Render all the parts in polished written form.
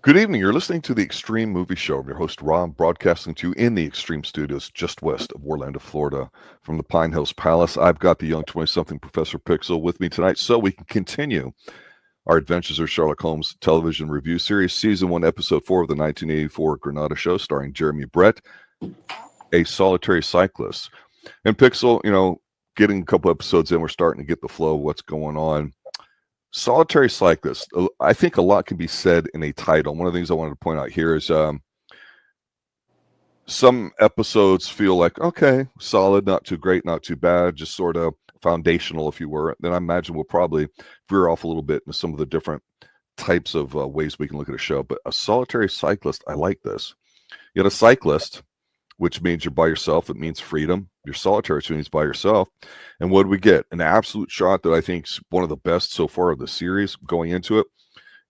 Good evening. You're listening to the Xtreme Movie Show. I'm your host, Rob, broadcasting to you in the Xtreme Studios just west of Orlando, Florida. From the Pine Hills Palace, I've got the young 20-something Professor Pixel with me tonight so we can continue our Adventures of Sherlock Holmes television review series, Season 1, Episode 4 of the 1984 Granada show, starring Jeremy Brett, a solitary cyclist. And Pixel, getting a couple episodes in, we're starting to get the flow of what's going on. Solitary cyclist. I think a lot can be said in a title. One of the things I wanted to point out here is some episodes feel like, okay, solid, not too great, not too bad, just sort of foundational, if you were. Then I imagine we'll probably veer off a little bit into some of the different types of ways we can look at a show. But a solitary cyclist, I like this. You got a cyclist, which means you're by yourself. It means freedom. You're solitary, which means by yourself. And what do we get? An absolute shot that I think is one of the best so far of the series going into it.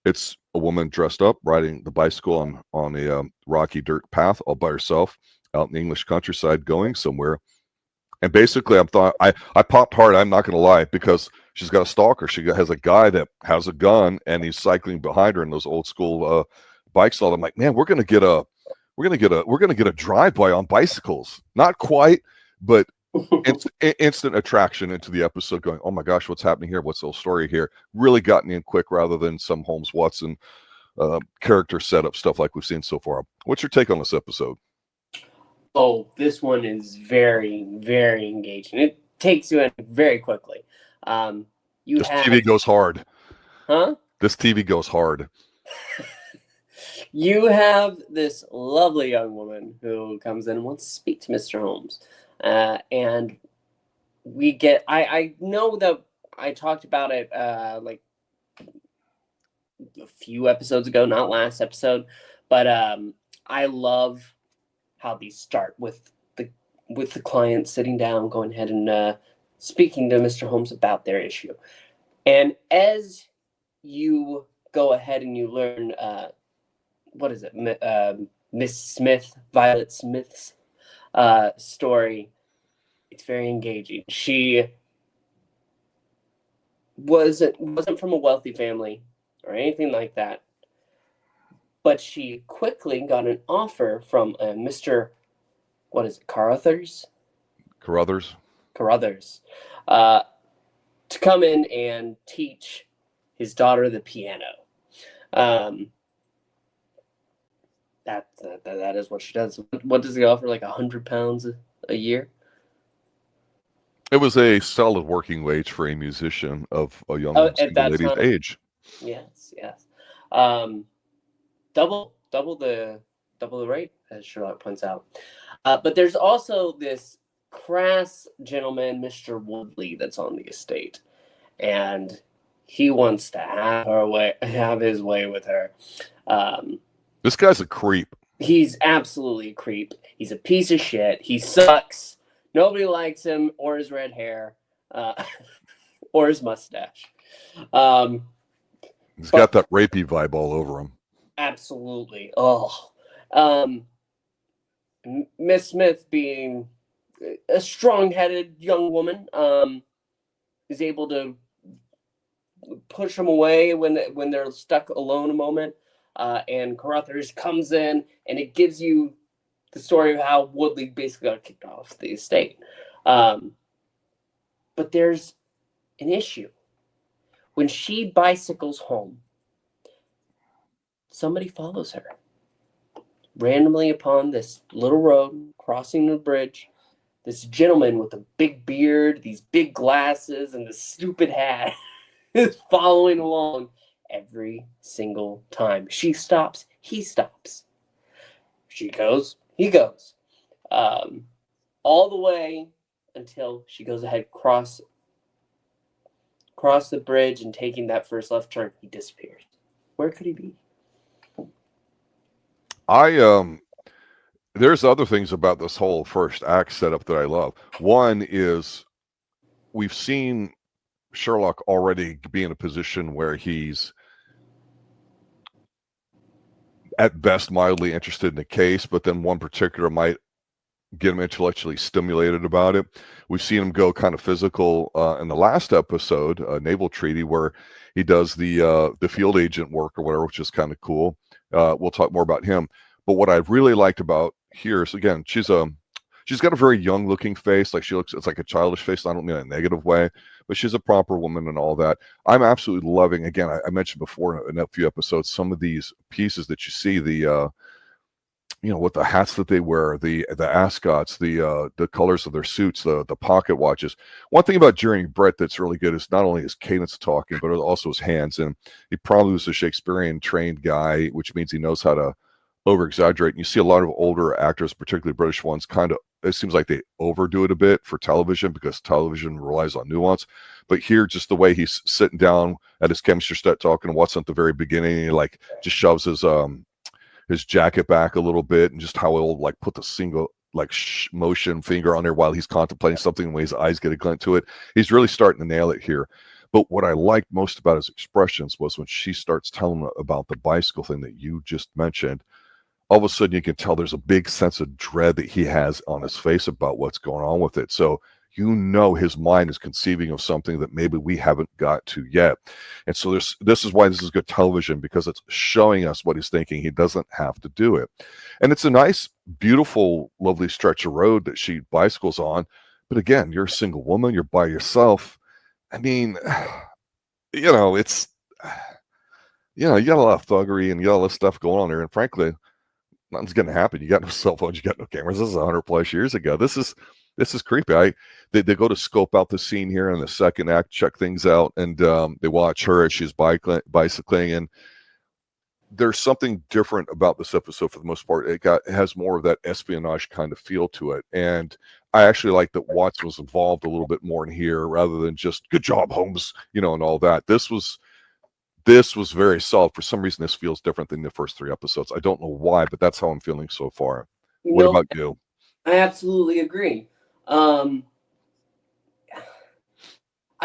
It's a woman dressed up, riding the bicycle on a rocky dirt path all by herself out in the English countryside going somewhere. And basically, I popped hard, I'm not going to lie, because she's got a stalker. She has a guy that has a gun, and he's cycling behind her in those old school bike style. I'm like, man, we're gonna get a drive-by on bicycles. Not quite, but it's instant attraction into the episode. Going, oh my gosh, what's happening here? What's the whole story here? Really got me in quick, rather than some Holmes Watson character setup stuff like we've seen so far. What's your take on this episode? Oh, this one is very, very engaging. It takes you in very quickly. TV goes hard. Huh? This TV goes hard. You have this lovely young woman who comes in and wants to speak to Mr. Holmes. And we get, I know that I talked about it like a few episodes ago, not last episode, but I love how these start with the client sitting down, going ahead and speaking to Mr. Holmes about their issue. And as you go ahead and you learn, what is it, Miss Smith, Violet Smith's story, it's very engaging. She wasn't from a wealthy family or anything like that, but she quickly got an offer from Mr. What is it, Carruthers, to come in and teach his daughter the piano. That is what she does. What does he offer? Like £100 a year? It was a solid working wage for a musician of a young lady's age. Yes. Double the rate, as Sherlock points out. But there's also this crass gentleman, Mr. Woodley, that's on the estate, and he wants to have his way with her. This guy's a creep. He's absolutely a creep. He's a piece of shit. He sucks. Nobody likes him or his red hair, or his mustache. He's got that rapey vibe all over him. Absolutely. Miss Smith, being a strong-headed young woman, is able to push him away when they're stuck alone a moment. And Carruthers comes in, and it gives you the story of how Woodley basically got kicked off the estate. But there's an issue. When she bicycles home, somebody follows her randomly upon this little road, crossing the bridge. This gentleman with a big beard, these big glasses, and this stupid hat is following along every single time. She stops, he stops. She goes, he goes. All the way until she goes ahead, cross the bridge, and taking that first left turn, he disappears. Where could he be? There's other things about this whole first act setup that I love. One is we've seen Sherlock already be in a position where he's at best mildly interested in the case, but then one particular might get him intellectually stimulated about it. We've seen him go kind of physical in the last episode, Naval Treaty, where He does the field agent work or whatever, which is kind of cool. We'll talk more about him. But what I really liked about here is, again, she's got a very young looking face. Like, it's like a childish face. I don't mean in a negative way, but she's a proper woman and all that. I'm absolutely loving, again, I mentioned before in a few episodes, some of these pieces that you see, with the hats that they wear, the ascots, the colors of their suits, the pocket watches. One thing about Jeremy Brett that's really good is not only his cadence of talking, but also his hands. And he probably was a Shakespearean trained guy, which means he knows how to over exaggerate. And you see a lot of older actors, particularly British ones, it seems like they overdo it a bit for television because television relies on nuance. But here, just the way he's sitting down at his chemistry set talking to Watson at the very beginning, and he like just shoves his jacket back a little bit, and just how he'll like put the single like motion finger on there while he's contemplating something, the way his eyes get a glint to it. He's really starting to nail it here. But what I liked most about his expressions was when she starts telling him about the bicycle thing that you just mentioned. All of a sudden, you can tell there's a big sense of dread that he has on his face about what's going on with it. So his mind is conceiving of something that maybe we haven't got to yet. And so this is why this is good television, because it's showing us what he's thinking. He doesn't have to do it. And it's a nice, beautiful, lovely stretch of road that she bicycles on. But again, you're a single woman. You're by yourself. I mean, you got a lot of thuggery and you got a lot of stuff going on there. And frankly, nothing's going to happen. You got no cell phones, you got no cameras. This is 100 plus years ago. This is creepy. They go to scope out the scene here in the second act, check things out, and they watch her as she's bicycling. And there's something different about this episode for the most part. It has more of that espionage kind of feel to it. And I actually like that Watson was involved a little bit more in here rather than just "good job, Holmes," and all that. This was very solid. For some reason, this feels different than the first 3 episodes. I don't know why, but that's how I'm feeling so far. What about you? I absolutely agree. I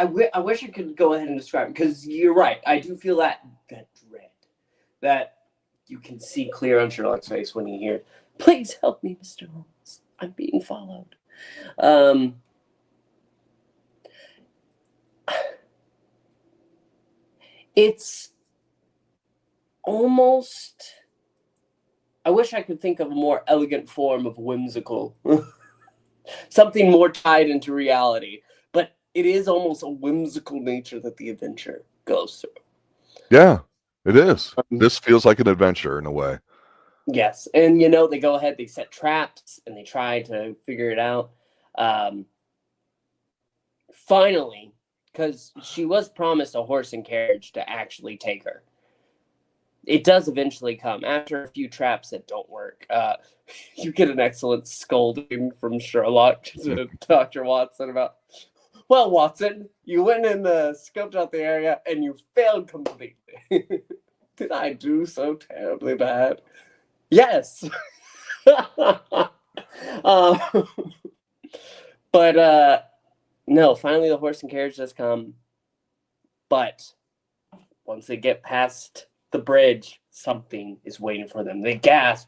wish I could go ahead and describe it, because you're right. I do feel that dread that you can see clear on Sherlock's face when he hears, "Please help me, Mr. Holmes. I'm being followed." It's almost, I wish I could think of a more elegant form of whimsical, something more tied into reality, but it is almost a whimsical nature that the adventure goes through. Yeah, it is. This feels like an adventure in a way. Yes, and they go ahead, they set traps, and they try to figure it out. Finally, because she was promised a horse and carriage to actually take her. It does eventually come after a few traps that don't work. You get an excellent scolding from Sherlock to Dr. Watson about, "Well, Watson, you went and scoped out the area and you failed completely. Did I do so terribly bad?" Yes. But no, finally the horse and carriage does come. But once they get past the bridge, something is waiting for them. They gasp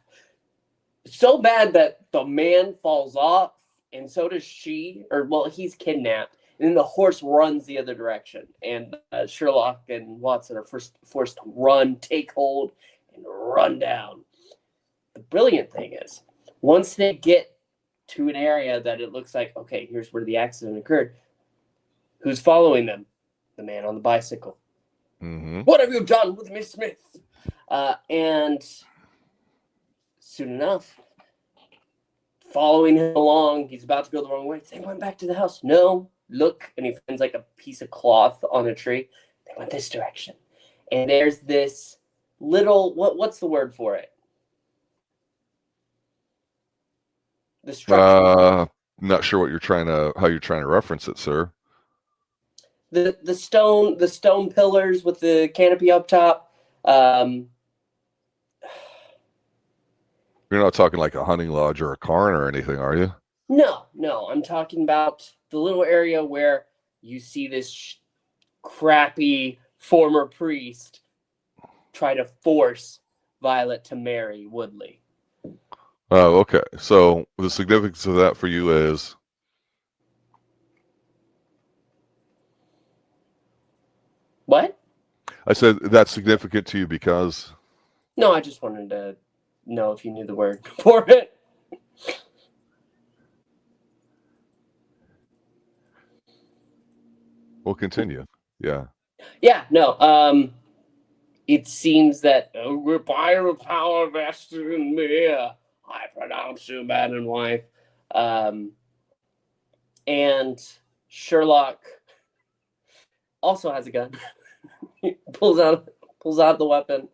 so bad that the man falls off, and so does she. He's kidnapped, and then the horse runs the other direction. And Sherlock and Watson are forced to run, take hold, and run down. The brilliant thing is, once they get to an area that it looks like, okay, here's where the accident occurred, who's following them? The man on the bicycle. Mm-hmm. "What have you done with Miss Smith?" And soon enough, following him along, he's about to go the wrong way. They went back to the house. No, look, and he finds like a piece of cloth on a tree. They went this direction. And there's this little, what's the word for it? The structure. Not sure how you're trying to reference it, sir. The stone pillars with the canopy up top. You're not talking like a hunting lodge or a cairn or anything, are you? No. I'm talking about the little area where you see this crappy former priest try to force Violet to marry Woodley. Oh, okay. So the significance of that for you is? What? I said that's significant to you because. No, I just wanted to know if you knew the word for it. We'll continue. Yeah. Yeah, no. It seems that by the power vested in me, I pronounce you man and wife. And Sherlock also has a gun. He pulls out the weapon.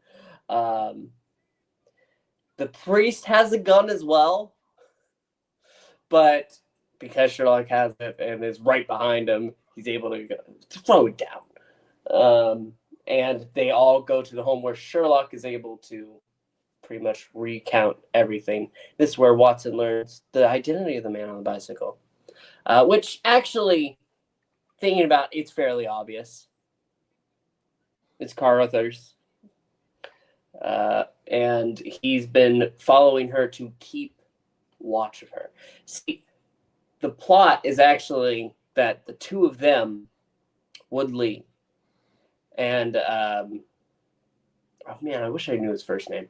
The priest has a gun as well, but because Sherlock has it and is right behind him, he's able to throw it down. And they all go to the home where Sherlock is able to pretty much recount everything. This is where Watson learns the identity of the man on the bicycle, which actually, thinking about it's fairly obvious. It's Carruthers. And he's been following her to keep watch of her. See, the plot is actually that the two of them, Woodley and oh man, I wish I knew his first name.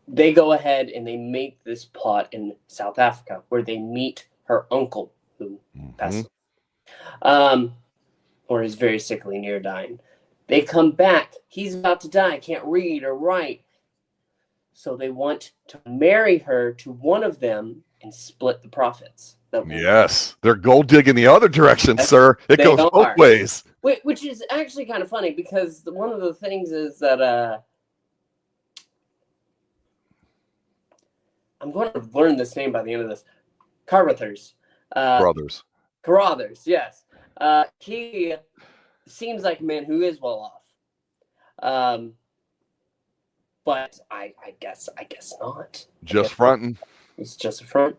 They go ahead and they make this plot in South Africa where they meet her uncle who passed, or is very sickly, near dying. They come back. He's about to die. Can't read or write. So they want to marry her to one of them and split the profits. Yes. They're gold digging the other direction, sir. It goes both ways. Which is actually kind of funny because one of the things is that I'm going to learn this name by the end of this. Carruthers. Carruthers, yes. He seems like a man who is well off. But I guess not. Just fronting. It's just a front.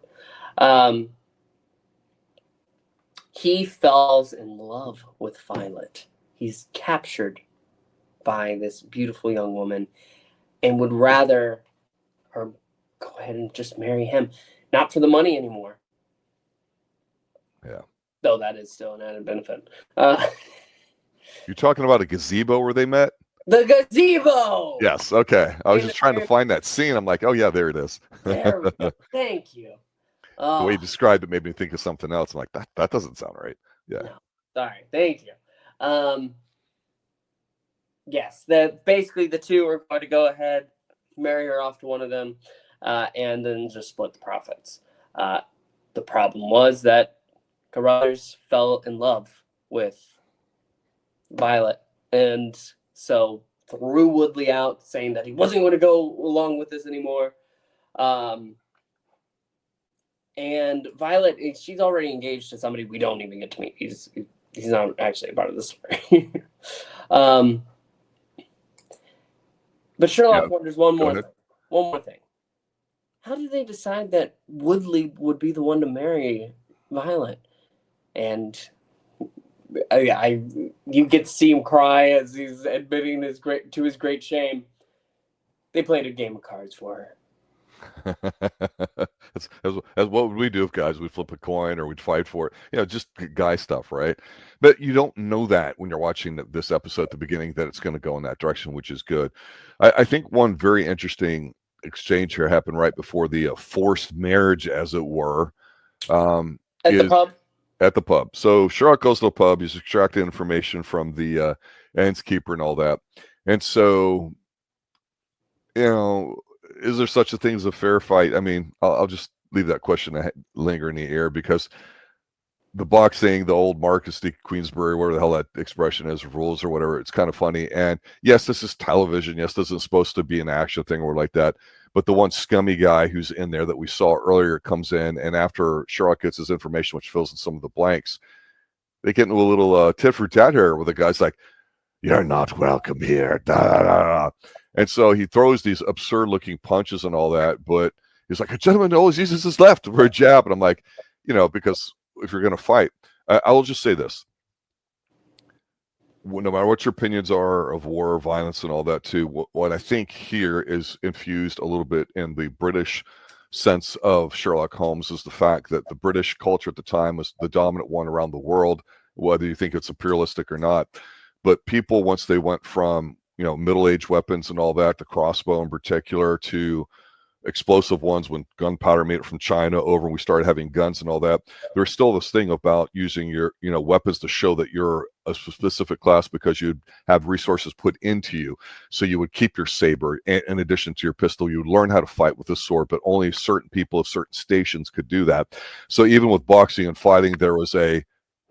He falls in love with Violet. He's captured by this beautiful young woman and would rather her go ahead and just marry him. Not for the money anymore. Yeah. Though that is still an added benefit. You're talking about a gazebo where they met? The gazebo! Yes, okay. I was just trying to find that scene. I'm like, oh, yeah, there it is. There we go. Thank you. The way you described it made me think of something else. I'm like, that doesn't sound right. Yeah. No. Sorry. Thank you. Yes, basically the two are going to go ahead, marry her off to one of them, and then just split the profits. The problem was that Carruthers fell in love with Violet, and so threw Woodley out, saying that he wasn't going to go along with this anymore. And Violet, she's already engaged to somebody we don't even get to meet. He's not actually a part of the story. But Sherlock wonders one more thing. How did they decide that Woodley would be the one to marry Violet? And you get to see him cry as he's admitting his great shame. They played a game of cards for her. That's what would we do if guys would flip a coin or we'd fight for it? Just guy stuff, right? But you don't know that when you're watching this episode at the beginning that it's going to go in that direction, which is good. I think one very interesting exchange here happened right before the forced marriage, as it were. The pub? At the pub. So Sherlock goes to the pub. He's extracting information from the innkeeper and all that. And so, is there such a thing as a fair fight? I mean, I'll just leave that question to linger in the air because the boxing, the old Marcus de Queensberry, whatever the hell that expression is, rules or whatever, it's kind of funny. And yes, this is television. Yes, this isn't supposed to be an action thing or like that. But the one scummy guy who's in there that we saw earlier comes in, and after Sherlock gets his information, which fills in some of the blanks, they get into a little tit for tat here where the guy's like, "You're not welcome here." Da, da, da. And so he throws these absurd-looking punches and all that, but he's like, "A gentleman always uses his left for a jab." And I'm like, because if you're going to fight, I will just say this. No matter what your opinions are of war, violence, and all that too, what I think here is infused a little bit in the British sense of Sherlock Holmes is the fact that the British culture at the time was the dominant one around the world, whether you think it's imperialistic or not. but people, once they went from, middle-aged weapons and all that, the crossbow in particular, to explosive ones when gunpowder made it from China over and we started having guns and all that, there's still this thing about using your weapons to show that you're a specific class because you'd have resources put into you. So you would keep your saber in addition to your pistol. You would learn how to fight with a sword, but only certain people of certain stations could do that. So even with boxing and fighting, there was a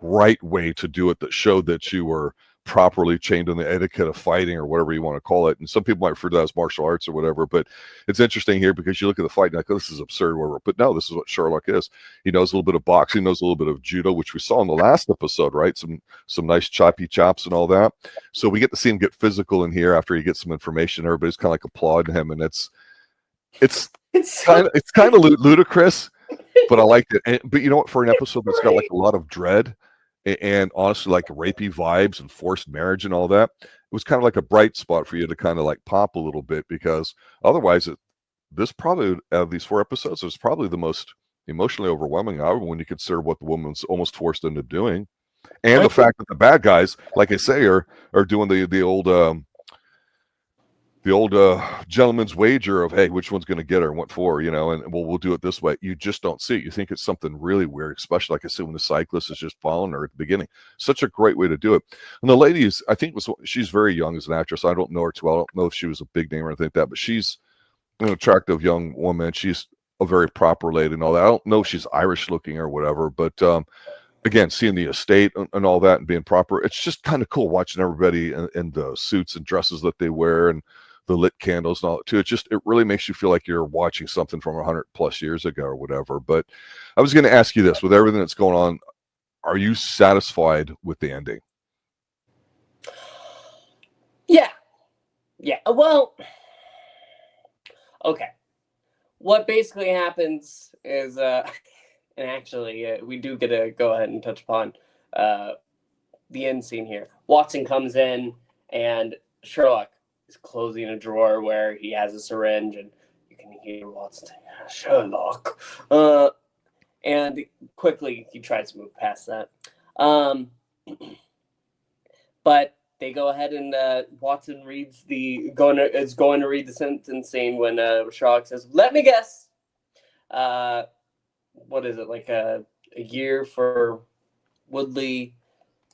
right way to do it that showed that you were properly trained in the etiquette of fighting, or whatever you want to call it. And some people might refer to that as martial arts or whatever, but it's interesting here because you look at the fight and like, oh, this is absurd, whatever. But no, this is what Sherlock is. He knows a little bit of boxing, knows a little bit of judo, which we saw in the last episode, right? Some nice choppy chops and all that. So we get to see him get physical in here after he gets some information. Everybody's kind of like applauding him, and it's kind of ludicrous, but I liked it. But you know what? For an episode that's got like a lot of dread and honestly like rapey vibes and forced marriage and all that, it was kind of like a bright spot for you to kind of like pop a little bit, because otherwise this probably, out of these 4 episodes, was probably the most emotionally overwhelming hour when you consider what the woman's almost forced into doing, and the fact that the bad guys, like I say, are doing the old gentleman's wager of, hey, which one's going to get her and what for, and we'll do it this way. You just don't see it. You think it's something really weird, especially like I said, when the cyclist is just following her at the beginning. Such a great way to do it. And the lady is, I think she's very young as an actress. I don't know her too well. I don't know if she was a big name or anything like that, but she's an attractive young woman. She's a very proper lady and all that. I don't know if she's Irish looking or whatever, but again, seeing the estate and all that and being proper, it's just kind of cool watching everybody in the suits and dresses that they wear and the lit candles and all that too. It really makes you feel like you're watching something from 100+ years ago or whatever. But I was going to ask you this: with everything that's going on, are you satisfied with the ending? Yeah. Well, okay. What basically happens is, and actually, we do get to go ahead and touch upon the end scene here. Watson comes in, and Sherlock is closing a drawer where he has a syringe, and you can hear Watson saying, Sherlock. And quickly he tries to move past that. But they go ahead and Watson is going to read the sentencing when Sherlock says, "Let me guess. What is it, like a year for Woodley,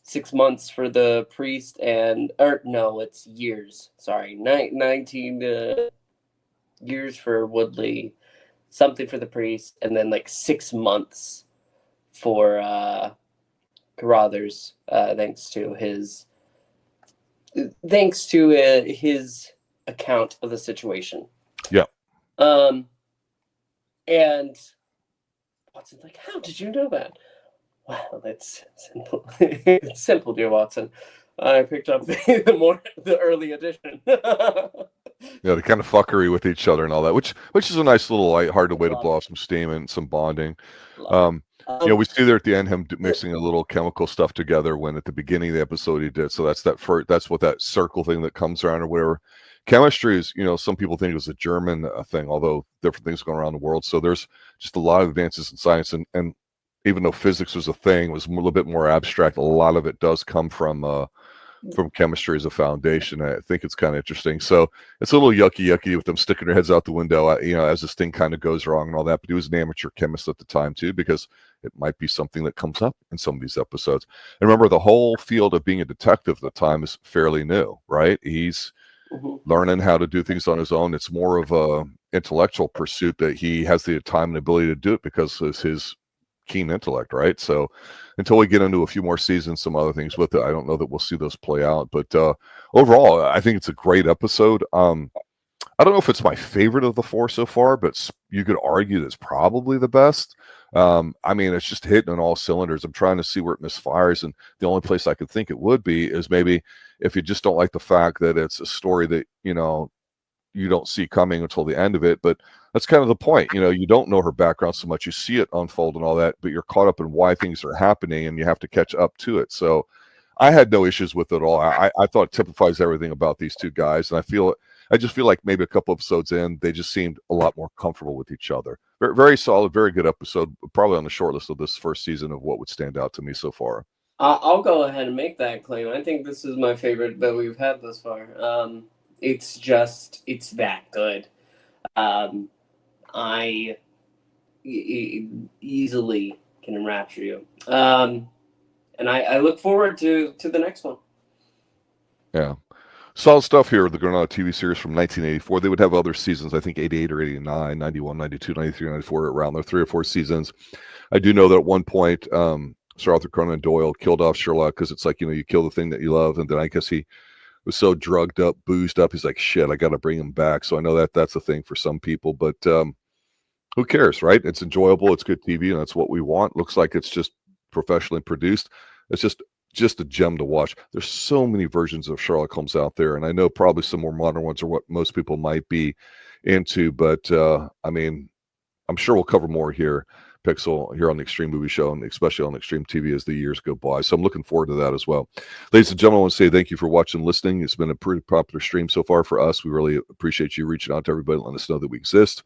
6 months for the priest, it's years. Sorry, 19 years for Woodley, something for the priest, and then like 6 months for Carruthers, thanks to his account of the situation." Yeah. And Watson's like, "How did you know that?" "Well, it's simple. It's simple, dear Watson. I picked up the early edition." Yeah, the kind of fuckery with each other and all that, which is a nice little light-hearted way to blow off some steam and some bonding. We see there at the end him mixing a little chemical stuff together when at the beginning of the episode he did. So that's what that circle thing that comes around or whatever. Chemistry is, some people think it was a German thing, although different things going around the world. So there's just a lot of advances in science, and even though physics was a thing, it was a little bit more abstract. A lot of it does come from chemistry as a foundation. I think it's kind of interesting. So it's a little yucky with them sticking their heads out the window, as this thing kind of goes wrong and all that. But he was an amateur chemist at the time too, because it might be something that comes up in some of these episodes. And remember, the whole field of being a detective at the time is fairly new, right? He's learning how to do things on his own. It's more of a intellectual pursuit that he has the time and ability to do it because of his keen intellect, right? So until we get into a few more seasons, some other things with it, I don't know that we'll see those play out. But overall, I think it's a great episode. I don't know if it's my favorite of the 4 so far, but you could argue that it's probably the best. It's just hitting on all cylinders. I'm trying to see where it misfires, and the only place I could think it would be is maybe if you just don't like the fact that it's a story that you don't see coming until the end of it. But that's kind of the point. You don't know her background so much. You see it unfold and all that, but you're caught up in why things are happening, and you have to catch up to it. So I had no issues with it at all. I thought it typifies everything about these two guys, and I just feel like maybe a couple episodes in, they just seemed a lot more comfortable with each other. Very, very solid, very good episode. Probably on the short list of this first season of what would stand out to me so far. I'll go ahead and make that claim. I think this is my favorite that we've had thus far. It's that good. I easily can enrapture you. And I look forward to the next one. Yeah. Solid stuff here. They're going on a TV series from 1984. They would have other seasons, I think 88 or 89, 91, 92, 93, 94, around there, 3 or 4 seasons. I do know that at one point, Sir Arthur Conan Doyle killed off Sherlock because it's like, you kill the thing that you love. And then I guess he was so drugged up, boozed up, he's like, shit, I got to bring him back. So I know that that's a thing for some people, but who cares, right? It's enjoyable. It's good TV, and that's what we want. Looks like it's just professionally produced. It's just a gem to watch. There's so many versions of Sherlock Holmes out there, and I know probably some more modern ones are what most people might be into, but I mean, I'm sure we'll cover more here, Pixel, here on the Xtreme Movie Show, and especially on Xtreme TV as the years go by. So I'm looking forward to that as well. Ladies and gentlemen, I want to say thank you for watching and listening. It's been a pretty popular stream so far for us. We really appreciate you reaching out to everybody, letting us know that we exist.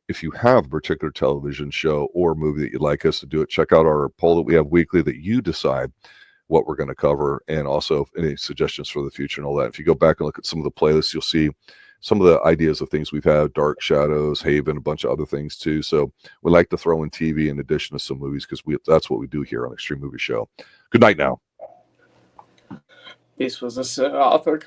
If you have a particular television show or movie that you'd like us to do it, check out our poll that we have weekly that you decide what we're going to cover, and also any suggestions for the future and all that. If you go back and look at some of the playlists, you'll see some of the ideas of things we've had: Dark Shadows, Haven, a bunch of other things too. So we like to throw in TV in addition to some movies because that's what we do here on Xtreme Movie Show. Good night now. This was a Sir Arthur